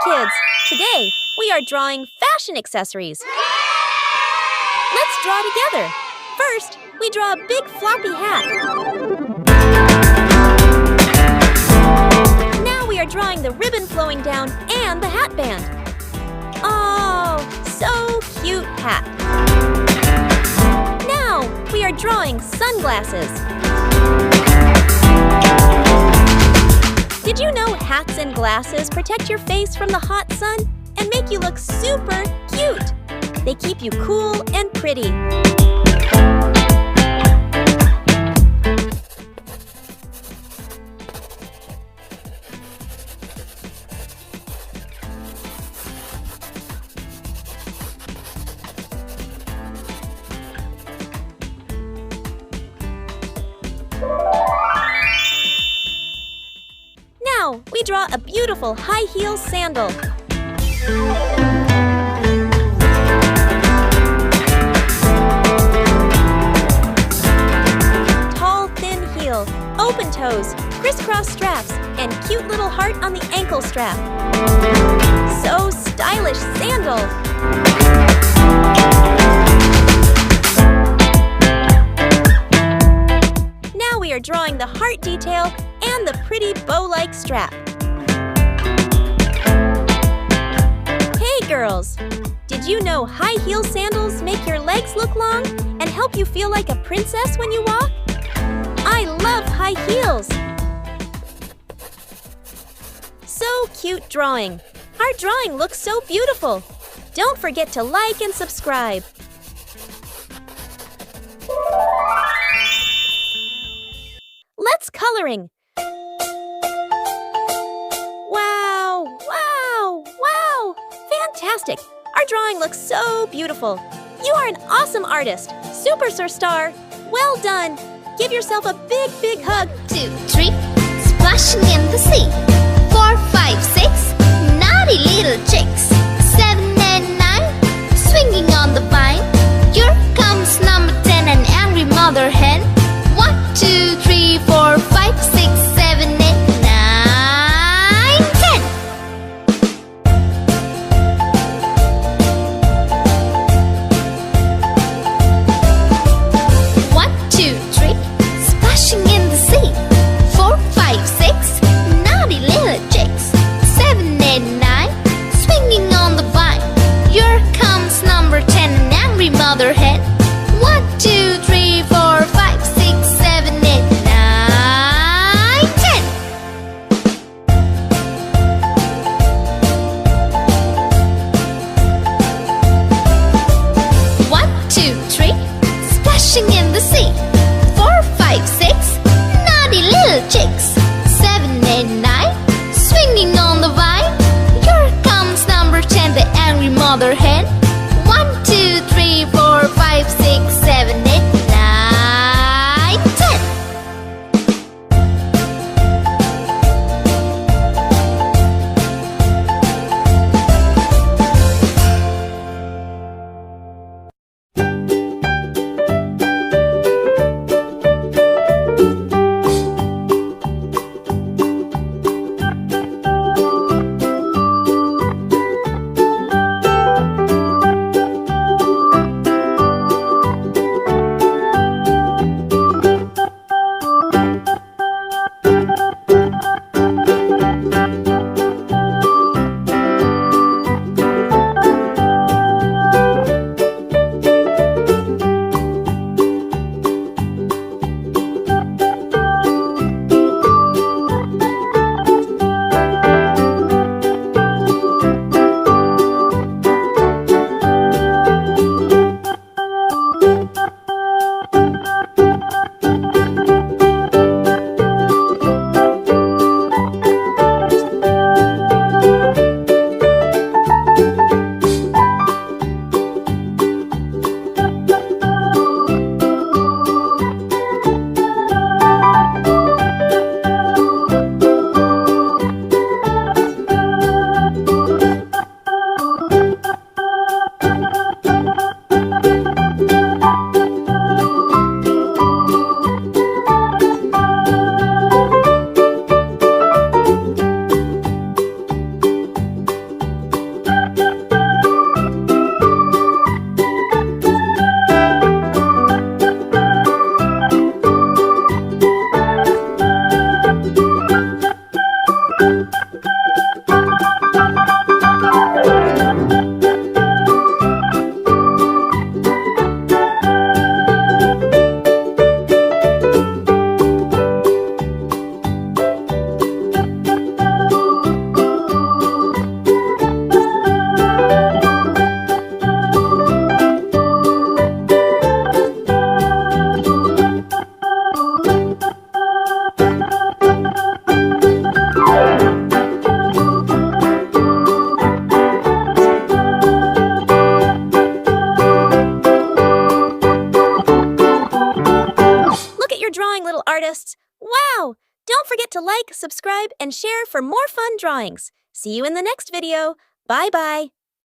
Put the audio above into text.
kids! Today, we are drawing fashion accessories. Let's draw together. First, we draw a big floppy hat. Now we are drawing the ribbon flowing down and the hat band. Oh, so cute hat. Now, we are drawing sunglasses. Did you know hats and glasses protect your face from the hot sun and make you look super cute? They keep you cool and pretty. Now, we draw a beautiful high-heel sandal. Tall, thin heel, open toes, crisscross straps, and cute little heart on the ankle strap. So stylish sandal! Now we are drawing the heart detail and the pretty bow-like strap. Hey girls! Did you know high-heel sandals make your legs look long and help you feel like a princess when you walk? I love high heels! So cute drawing! Our drawing looks so beautiful! Don't forget to like and subscribe. Let's coloring! Wow! Wow! Wow! Fantastic! Our drawing looks so beautiful. You are an awesome artist. Super Star. Well done. Give yourself a big, big hug. 2, 3, splashing in the sea. 4, 5, 6, naughty little chicks. 7 and 9, swinging on the vine. Here comes number 10, an angry mother hen. 1, 2, 3, 4, 5, 6, 7, 8, 9, 10. 1, 2, 3, splashing in the sea. 4, 5, 6, naughty little chicks. 7, 8, 9, swinging on the vine. Here comes number 10, an angry mother hen. 1, 2, 3, 4, 5, 6, 7, 8, 9, 10. 1, 2, 3, splashing in the sea. 4, 5, 6, naughty little chicks. 7, 8, 9, swinging on the vine. Here comes number 10, the angry mother hen. 1, 2, 3, 4, 5, 6, 7, 8, 9, 10. like, subscribe, and share for more fun drawings. See you in the next video. Bye-bye.